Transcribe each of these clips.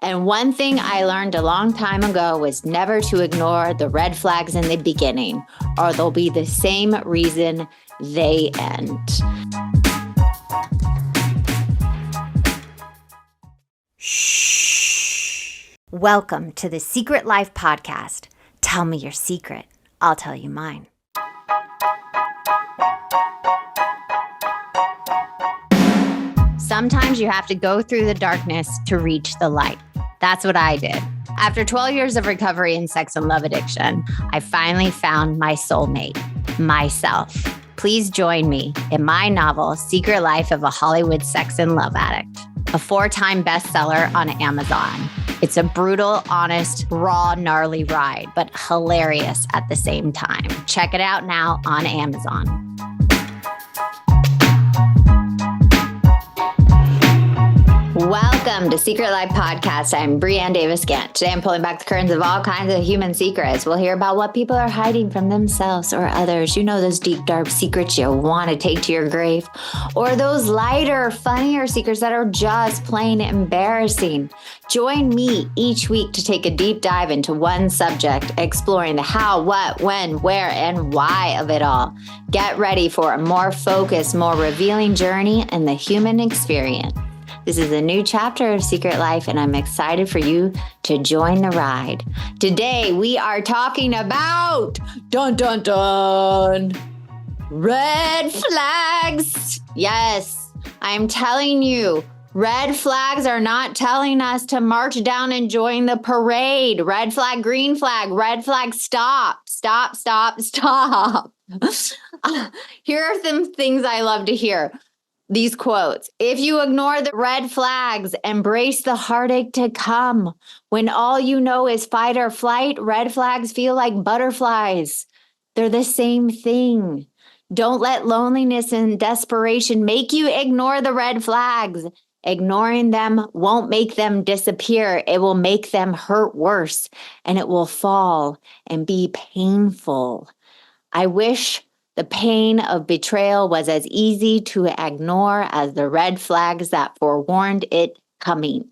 And one thing I learned a long time ago was never to ignore the red flags in the beginning, or they'll be the same reason they end. Shh. Welcome to the Secret Life Podcast. Tell me your secret. I'll tell you mine. Sometimes you have to go through the darkness to reach the light. That's what I did. After 12 years of recovery in sex and love addiction, I finally found my soulmate, myself. Please join me in my novel, Secret Life of a Hollywood Sex and Love Addict, a 4-time bestseller on Amazon. It's a brutal, honest, raw, gnarly ride, but hilarious at the same time. Check it out now on Amazon. Welcome to Secret Life Podcast. I'm Brianne Davis-Gantt. Today I'm pulling back the curtains of all kinds of human secrets. We'll hear about what people are hiding from themselves or others. You know, those deep, dark secrets you want to take to your grave, or those lighter, funnier secrets that are just plain embarrassing. Join me each week to take a deep dive into one subject, exploring the how, what, when, where, and why of it all. Get ready for a more focused, more revealing journey in the human experience. This is a new chapter of Secret Life, and I'm excited for you to join the ride. Today, we are talking about, dun, dun, dun, red flags. Yes, I'm telling you, red flags are not telling us to march down and join the parade. Red flag, green flag, red flag, stop, stop, stop, stop. Here are some things I love to hear. These quotes: if you ignore the red flags, embrace the heartache to come. When all you know is fight or flight, red flags feel like butterflies. They're the same thing. Don't let loneliness and desperation make you ignore the red flags. Ignoring them won't make them disappear. It will make them hurt worse, and it will fall and be painful. I wish the pain of betrayal was as easy to ignore as the red flags that forewarned it coming.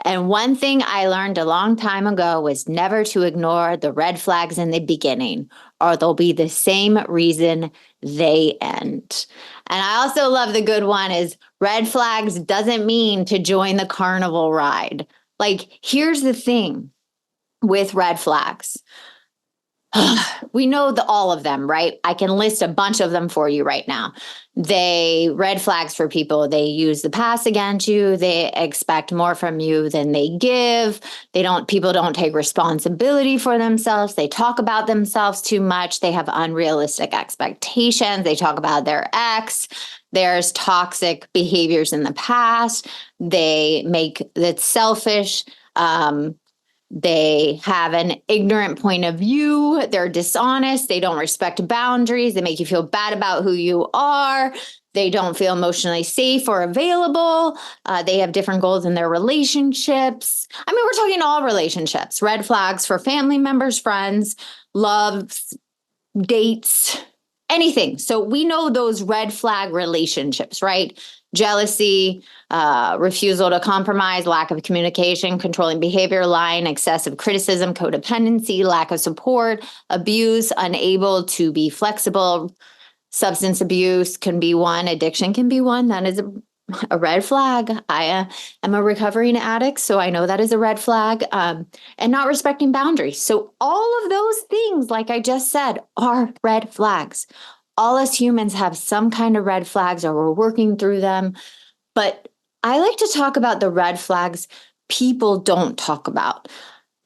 And one thing I learned a long time ago was never to ignore the red flags in the beginning, or they'll be the same reason they end. And I also love the good one is red flags doesn't mean to join the carnival ride. Like, here's the thing with red flags. We know all of them, right? I can list a bunch of them for you right now. Red flags for people, they use the past against you. They expect more from you than they give. People don't take responsibility for themselves. They talk about themselves too much. They have unrealistic expectations. They talk about their ex. There's toxic behaviors in the past. They make it selfish. They have an ignorant point of view. They're dishonest. They don't respect boundaries. They make you feel bad about who you are. They don't feel emotionally safe or available. They have different goals in their relationships. I mean, we're talking all relationships. Red flags for family members, friends, loves, dates, anything. So we know those red flag relationships, right? Jealousy, refusal to compromise, lack of communication, controlling behavior, lying, excessive criticism, codependency, lack of support, abuse, unable to be flexible, substance abuse can be one, addiction can be one. That is a red flag. I am a recovering addict, so I know that is a red flag, and not respecting boundaries. So all of those things, like I just said, are red flags. All us humans have some kind of red flags, or we're working through them. But I like to talk about the red flags people don't talk about.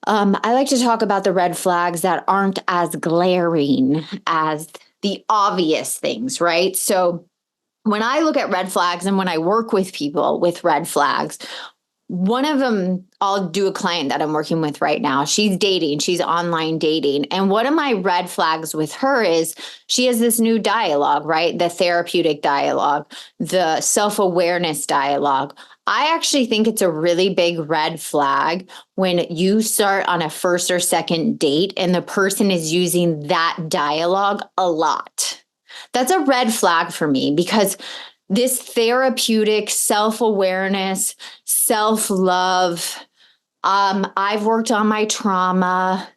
I like to talk about the red flags that aren't as glaring as the obvious things, right? So when I look at red flags and when I work with people with red flags, one of them, I'll do a client that I'm working with right now. She's dating, she's online dating. And one of my red flags with her is she has this new dialogue, right? The therapeutic dialogue, the self-awareness dialogue. I actually think it's a really big red flag when you start on a first or second date and the person is using that dialogue a lot. That's a red flag for me because this therapeutic self-awareness, self-love. I've worked on my trauma.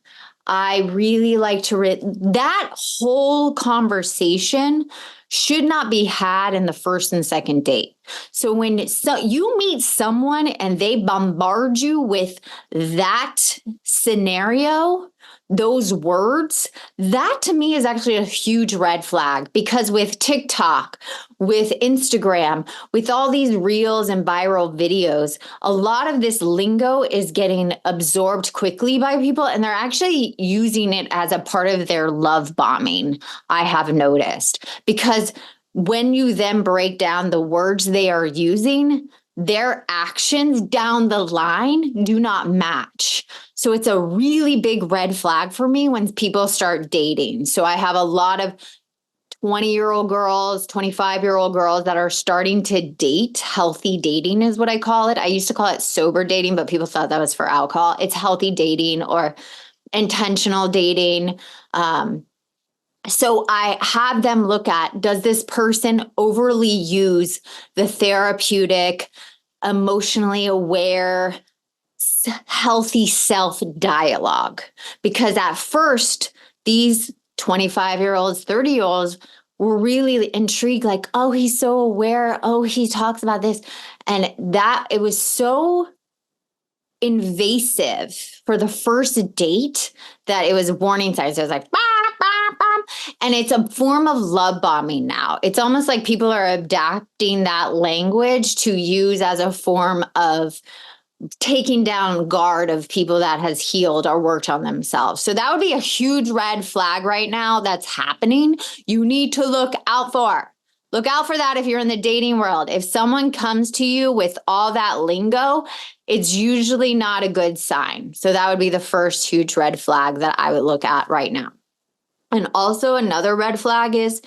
I really like to that whole conversation should not be had in the first and second date. So when you meet someone and they bombard you with that scenario, those words, that to me is actually a huge red flag, because with TikTok, with Instagram, with all these reels and viral videos, a lot of this lingo is getting absorbed quickly by people, and they're actually using it as a part of their love bombing, I have noticed. Because when you then break down the words they are using, their actions down the line do not match. So it's a really big red flag for me when people start dating. So I have a lot of 20-year-old girls, 25-year-old girls that are starting to date. Healthy dating is what I call it. I used to call it sober dating, but people thought that was for alcohol. It's healthy dating or intentional dating. So I have them look at, does this person overly use the therapeutic, emotionally aware, healthy self dialogue? Because at first, these 25-year-olds, 30-year-olds were really intrigued, like, oh, he's so aware. Oh, he talks about this. And that it was so invasive for the first date that it was warning signs. It was like, bah, bah, bah. And it's a form of love bombing now. It's almost like people are adapting that language to use as a form of taking down guard of people that has healed or worked on themselves. So that would be a huge red flag right now that's happening. You need to look out for. Look out for that if you're in the dating world. If someone comes to you with all that lingo, it's usually not a good sign. So that would be the first huge red flag that I would look at right now. And also another red flag is,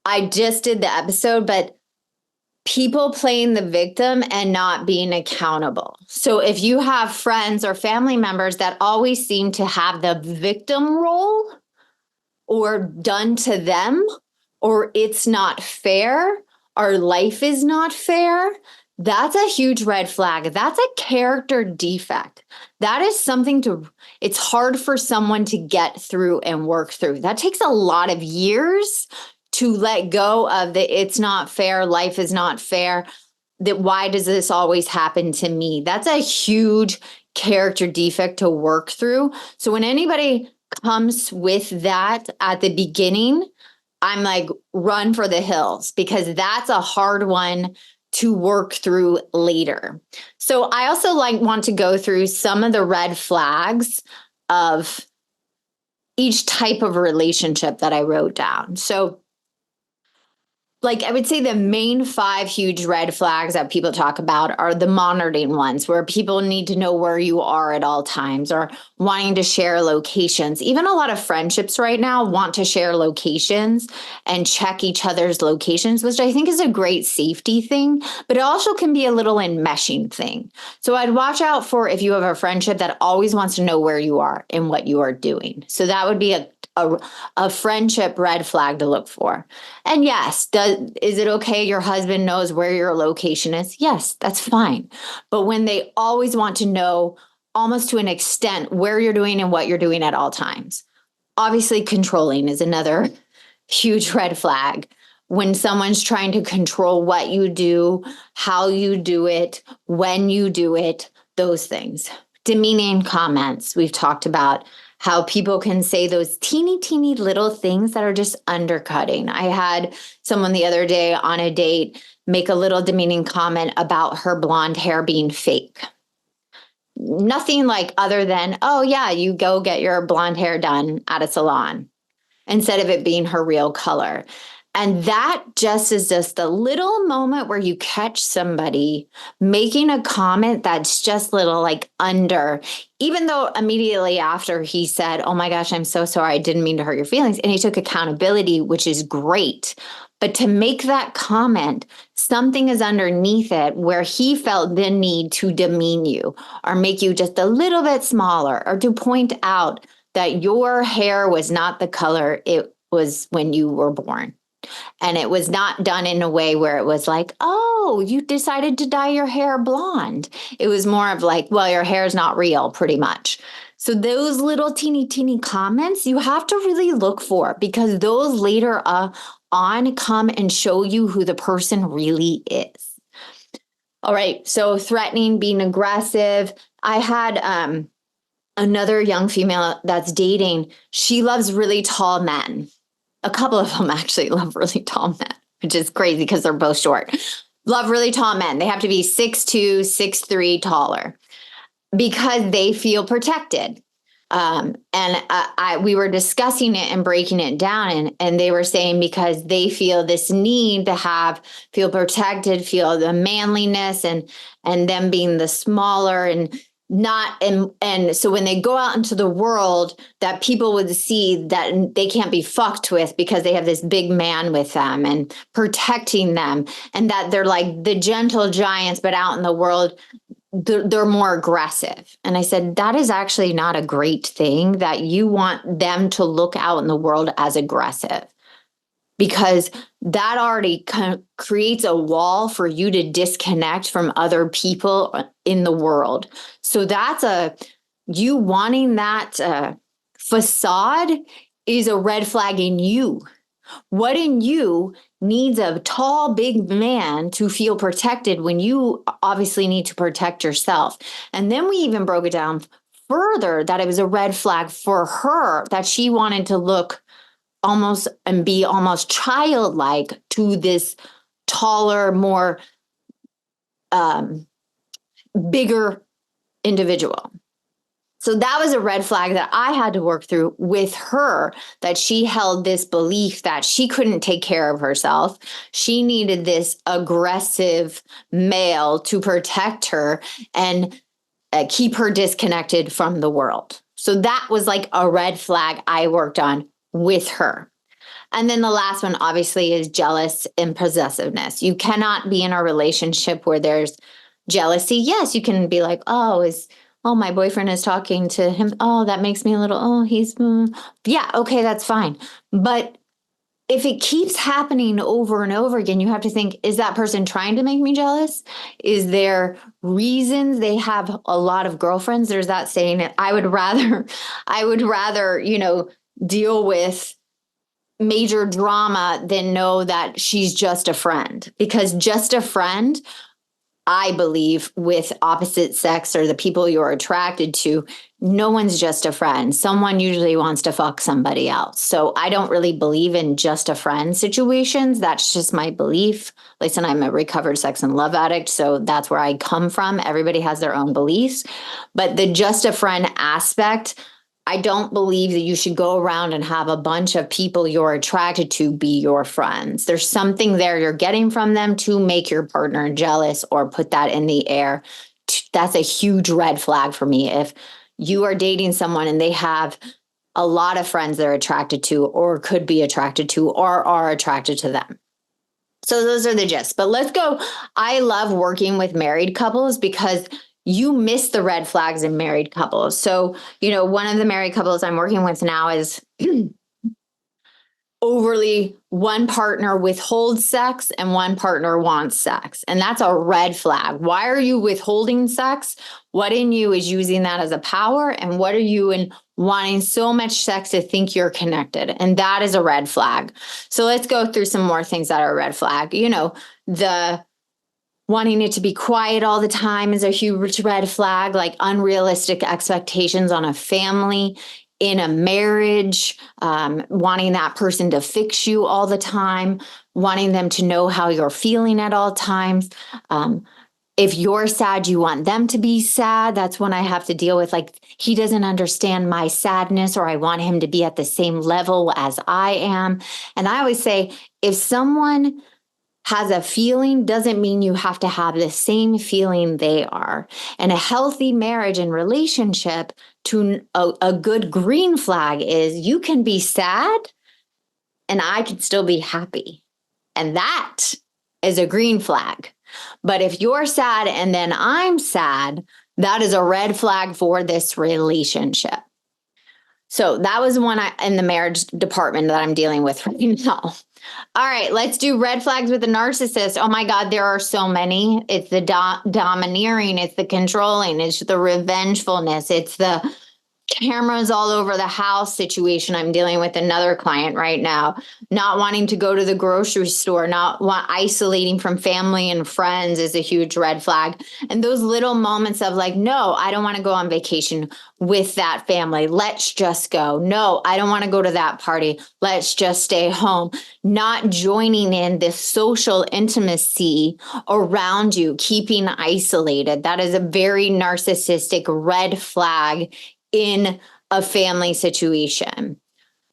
I just did the episode, but people playing the victim and not being accountable. So if you have friends or family members that always seem to have the victim role, or done to them, or it's not fair, or life is not fair, that's a huge red flag. That's a character defect. That is something it's hard for someone to get through and work through. That takes a lot of years to let go of the it's not fair, life is not fair, that why does this always happen to me? That's a huge character defect to work through. So when anybody comes with that at the beginning, I'm like, run for the hills, because that's a hard one to work through later. So I also want to go through some of the red flags of each type of relationship that I wrote down. So I would say the main 5 huge red flags that people talk about are the monitoring ones, where people need to know where you are at all times, or wanting to share locations. Even a lot of friendships right now want to share locations and check each other's locations, which I think is a great safety thing, but it also can be a little enmeshing thing. So I'd watch out for if you have a friendship that always wants to know where you are and what you are doing. So that would be a friendship red flag to look for. And yes, is it okay your husband knows where your location is? Yes, that's fine. But when they always want to know, almost to an extent, where you're doing and what you're doing at all times. Obviously, controlling is another huge red flag. When someone's trying to control what you do, how you do it, when you do it, those things. Demeaning comments, we've talked about how people can say those teeny little things that are just undercutting. I had someone the other day on a date make a little demeaning comment about her blonde hair being fake. Nothing other than, oh yeah, you go get your blonde hair done at a salon, instead of it being her real color. And that just is just a little moment where you catch somebody making a comment that's just little under, even though immediately after he said, oh my gosh, I'm so sorry, I didn't mean to hurt your feelings. And he took accountability, which is great. But to make that comment, something is underneath it where he felt the need to demean you, or make you just a little bit smaller, or to point out that your hair was not the color it was when you were born. And it was not done in a way where it was like, oh, you decided to dye your hair blonde. It was more of like, well, your hair is not real, pretty much. So those little teeny comments you have to really look for, because those later on come and show you who the person really is. All right. So threatening, being aggressive. I had another young female that's dating. She loves really tall men. A couple of them actually love really tall men, which is crazy because they're both short. Love really tall men. They have to be 6'2", 6'3" taller because they feel protected. We were discussing it and breaking it down, and they were saying because they feel this need to feel protected, feel the manliness, and them being the smaller and not and so when they go out into the world, that people would see that they can't be fucked with because they have this big man with them and protecting them, and that they're like the gentle giants, but out in the world they're more aggressive. And I said, that is actually not a great thing, that you want them to look out in the world as aggressive, because that already creates a wall for you to disconnect from other people in the world. So you wanting that facade is a red flag in you. What in you needs a tall, big man to feel protected when you obviously need to protect yourself? And then we even broke it down further that it was a red flag for her, that she wanted to look almost and be almost childlike to this taller, more bigger individual. So that was a red flag that I had to work through with her, that she held this belief that she couldn't take care of herself. She needed this aggressive male to protect her and keep her disconnected from the world. So that was like a red flag I worked on with her. And then the last one, obviously, is jealous and possessiveness. You cannot be in a relationship where there's jealousy. Yes, you can be like, oh, my boyfriend is talking to him. Oh, that makes me a little, yeah, okay, that's fine. But if it keeps happening over and over again, you have to think, is that person trying to make me jealous? Is there reasons? They have a lot of girlfriends. There's that saying that I would rather, deal with major drama than know that she's just a friend. Because just a friend, I believe, with opposite sex or the people you're attracted to, no one's just a friend. Someone usually wants to fuck somebody else. So I don't really believe in just a friend situations. That's just my belief. Listen, I'm a recovered sex and love addict, so that's where I come from. Everybody has their own beliefs. But the just a friend aspect, I don't believe that you should go around and have a bunch of people you're attracted to be your friends. There's something there you're getting from them to make your partner jealous or put that in the air. That's a huge red flag for me. If you are dating someone and they have a lot of friends they're attracted to or could be attracted to or are attracted to them. So those are the gists. But let's go. I love working with married couples because you miss the red flags in married couples. So, one of the married couples I'm working with now is overly, one partner withholds sex and one partner wants sex. And that's a red flag. Why are you withholding sex? What in you is using that as a power? And what are you in wanting so much sex to think you're connected? And that is a red flag. So let's go through some more things that are a red flag. The wanting it to be quiet all the time is a huge red flag, like unrealistic expectations on a family, in a marriage, wanting that person to fix you all the time, wanting them to know how you're feeling at all times. If you're sad, you want them to be sad. That's when I have to deal with, like, he doesn't understand my sadness, or I want him to be at the same level as I am. And I always say, if someone has a feeling doesn't mean you have to have the same feeling they are. And a healthy marriage and relationship, to a good green flag is you can be sad and I can still be happy. And that is a green flag. But if you're sad and then I'm sad, that is a red flag for this relationship. So that was one in the marriage department that I'm dealing with right now. All right, let's do red flags with a narcissist. Oh my God, there are so many. It's the domineering, it's the controlling, it's the revengefulness, it's the cameras all over the house situation. I'm dealing with another client right now, not wanting to go to the grocery store, isolating from family and friends is a huge red flag. And those little moments of like, no, I don't want to go on vacation with that family. Let's just go. No, I don't want to go to that party. Let's just stay home. Not joining in this social intimacy around you, keeping isolated. That is a very narcissistic red flag in a family situation.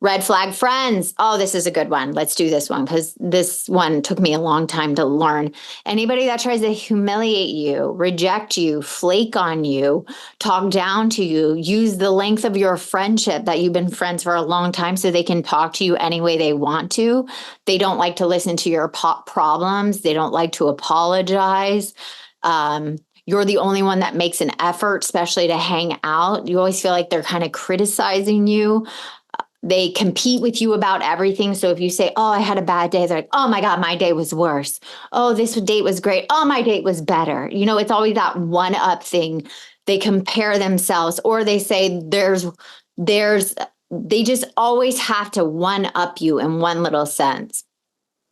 Red flag friends. Oh, this is a good one. Let's do this one because this one took me a long time to learn. Anybody that tries to humiliate you, reject you, flake on you, talk down to you, use the length of your friendship that you've been friends for a long time so they can talk to you any way they want to. They don't like to listen to your problems. They don't like to apologize. You're the only one that makes an effort, especially to hang out. You always feel like they're kind of criticizing you. They compete with you about everything. So if you say, oh, I had a bad day, they're like, oh my God, my day was worse. Oh, this date was great. Oh, my date was better. It's always that one up thing. They compare themselves, or they say they just always have to one up you in one little sense.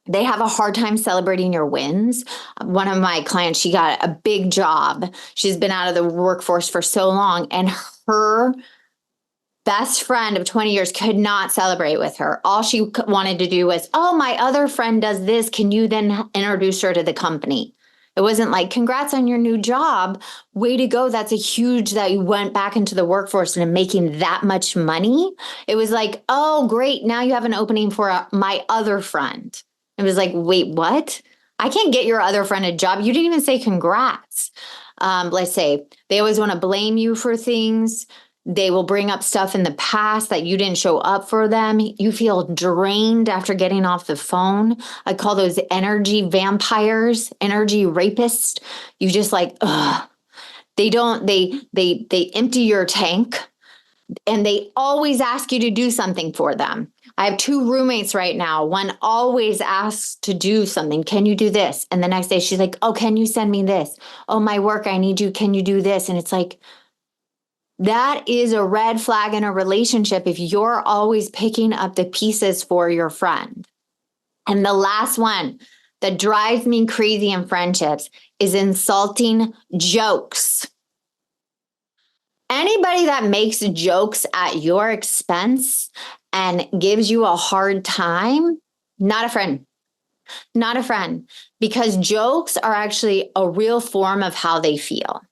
They have a hard time celebrating your wins. One of my clients, she got a big job. She's been out of the workforce for so long, and her best friend of 20 years could not celebrate with her. All she wanted to do was, oh, my other friend does this. Can you then introduce her to the company? It wasn't like, congrats on your new job. Way to go. That's a huge that you went back into the workforce and making that much money. It was like, oh, great. Now you have an opening for my other friend. It was like, wait, what? I can't get your other friend a job. You didn't even say congrats. Let's say they always want to blame you for things. They will bring up stuff in the past that you didn't show up for them. You feel drained after getting off the phone. I call those energy vampires, energy rapists. You just like, ugh. They empty your tank, and they always ask you to do something for them. I have 2 roommates right now. One always asks to do something. Can you do this? And the next day she's like, oh, can you send me this? Oh, my work, I need you. Can you do this? And it's like, that is a red flag in a relationship if you're always picking up the pieces for your friend. And the last one that drives me crazy in friendships is insulting jokes. Anybody that makes jokes at your expense and gives you a hard time, not a friend. Not a friend, because jokes are actually a real form of how they feel.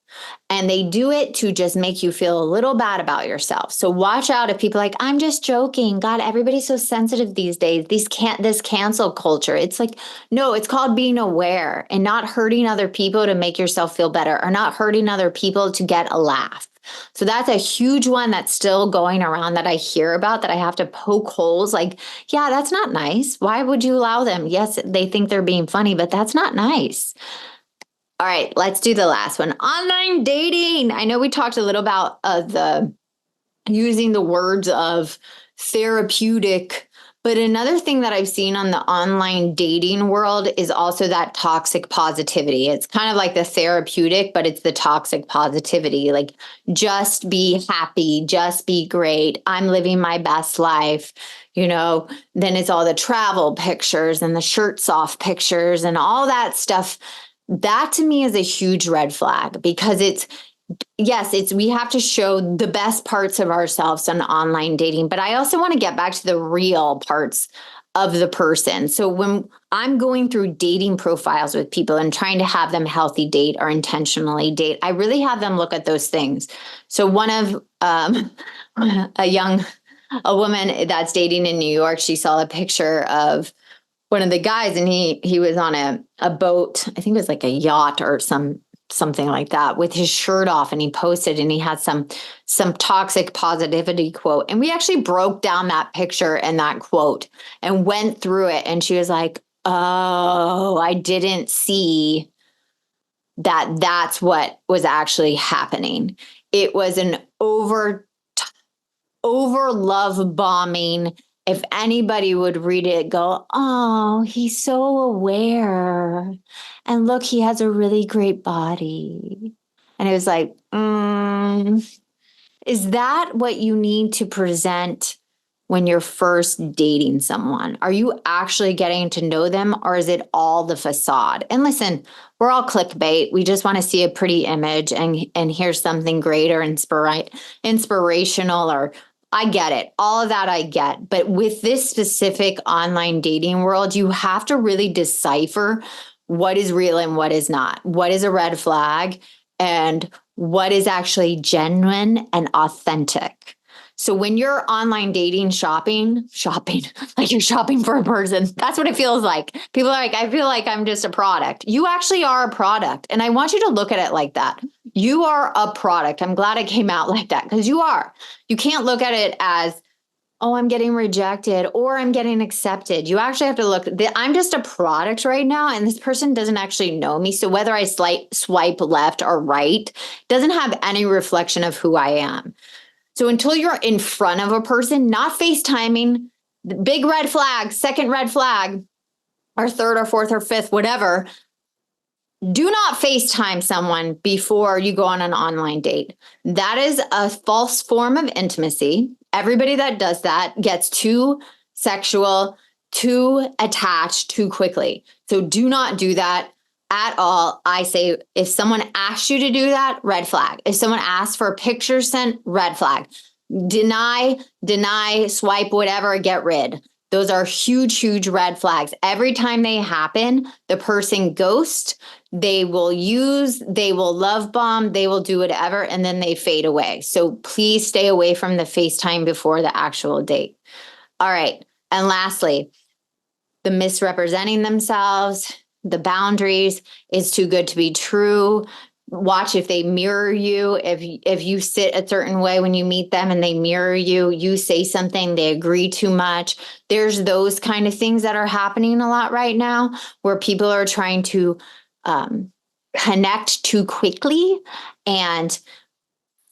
And they do it to just make you feel a little bad about yourself. So watch out if people are like, I'm just joking. God, everybody's so sensitive these days. This cancel culture. It's like, no, it's called being aware and not hurting other people to make yourself feel better, or not hurting other people to get a laugh. So that's a huge one that's still going around that I hear about, that I have to poke holes. Like, yeah, that's not nice. Why would you allow them? Yes, they think they're being funny, but that's not nice. All right, let's do the last one. Online dating. I know we talked a little about the using the words of therapeutic, but another thing that I've seen on the online dating world is also that toxic positivity. It's kind of like the therapeutic, but it's the toxic positivity. Like, just be happy, just be great. I'm living my best life. Then it's all the travel pictures and the shirts off pictures and all that stuff. That to me is a huge red flag, because we have to show the best parts of ourselves on online dating, but I also want to get back to the real parts of the person. So when I'm going through dating profiles with people and trying to have them healthy date or intentionally date, I really have them look at those things. So one of a woman that's dating in New York, she saw a picture of one of the guys, and he was on a boat. I think it was like a yacht or something like that, with his shirt off, and he posted, and he had some toxic positivity quote. And we actually broke down that picture and that quote and went through it. And she was like, oh, I didn't see that that's what was actually happening. It was an over love bombing. If anybody would read it, go, oh, he's so aware. And look, he has a really great body. And it was like, is that what you need to present when you're first dating someone? Are you actually getting to know them, or is it all the facade? And listen, we're all clickbait. We just want to see a pretty image and hear something great or inspirational, or I get it. All of that I get. But with this specific online dating world, you have to really decipher what is real and what is not. What is a red flag and what is actually genuine and authentic. So when you're online dating, shopping, like you're shopping for a person, that's what it feels like. People are like, I feel like I'm just a product. You actually are a product. And I want you to look at it like that. You are a product. I'm glad it came out like that, because you are. You can't look at it as, oh, I'm getting rejected or I'm getting accepted. You actually have to look, I'm just a product right now, and this person doesn't actually know me. So whether I swipe left or right doesn't have any reflection of who I am. So until you're in front of a person, not FaceTiming, the big red flag, second red flag, or third or fourth or fifth, whatever, do not FaceTime someone before you go on an online date. That is a false form of intimacy. Everybody that does that gets too sexual, too attached too quickly. So do not do that at all. I say, if someone asks you to do that, red flag. If someone asks for a picture sent, red flag. Deny, swipe, whatever, get rid. Those are huge, huge red flags. Every time they happen, the person ghosts, they will love bomb, they will do whatever, and then they fade away. So please stay away from the FaceTime before the actual date. All right. And lastly, the misrepresenting themselves, the boundaries is too good to be true. Watch if they mirror you. If you sit a certain way when you meet them and they mirror you, you say something, they agree too much. There's those kind of things that are happening a lot right now, where people are trying to connect too quickly and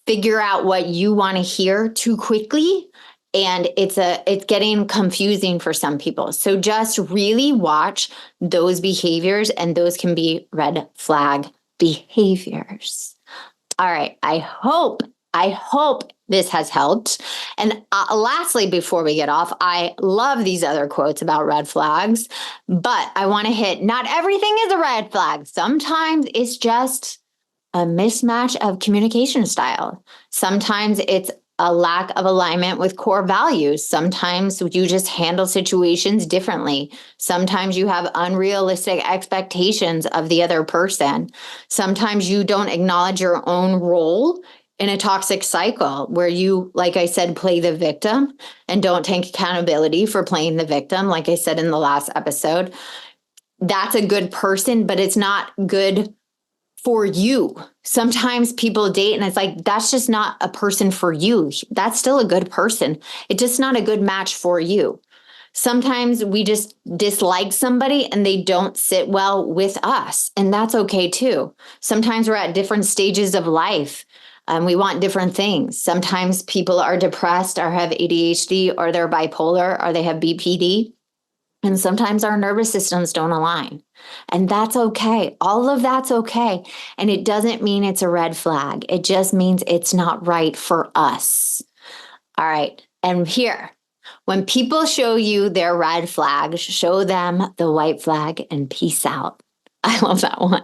figure out what you want to hear too quickly. And it's getting confusing for some people. So just really watch those behaviors, and those can be red flag behaviors. All right. I hope this has helped. And lastly, before we get off, I love these other quotes about red flags, but I want to hit, not everything is a red flag. Sometimes it's just a mismatch of communication style. Sometimes it's a lack of alignment with core values. Sometimes you just handle situations differently. Sometimes you have unrealistic expectations of the other person. Sometimes you don't acknowledge your own role in a toxic cycle where you, like I said, play the victim and don't take accountability for playing the victim. Like I said in the last episode, that's a good person, but it's not good for you. Sometimes people date and it's like, that's just not a person for you. That's still a good person. It's just not a good match for you. Sometimes we just dislike somebody and they don't sit well with us. And that's okay too. Sometimes we're at different stages of life and we want different things. Sometimes people are depressed or have ADHD or they're bipolar or they have BPD. And sometimes our nervous systems don't align. And that's okay. All of that's okay. And it doesn't mean it's a red flag. It just means it's not right for us. All right. And here, when people show you their red flag, show them the white flag and peace out. I love that one.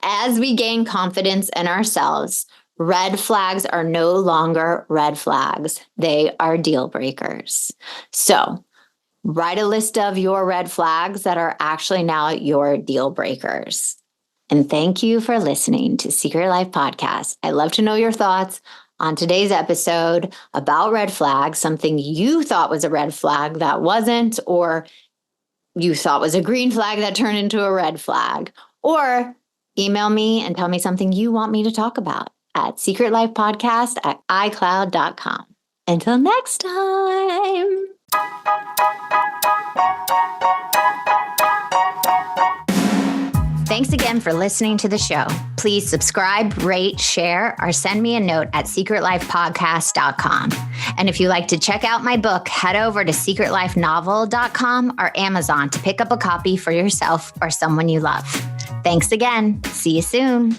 As we gain confidence in ourselves, red flags are no longer red flags. They are deal breakers. So, write a list of your red flags that are actually now your deal breakers. And thank you for listening to Secret Life Podcast. I love to know your thoughts on today's episode about red flags, something you thought was a red flag that wasn't, or you thought was a green flag that turned into a red flag. Or email me and tell me something you want me to talk about at secretlifepodcast@icloud.com. Until next time. Thanks again for listening to the show. Please subscribe, rate, share, or send me a note at secretlifepodcast.com. And if you like to check out my book, head over to secretlifenovel.com or Amazon to pick up a copy for yourself or someone you love. Thanks again. See you soon.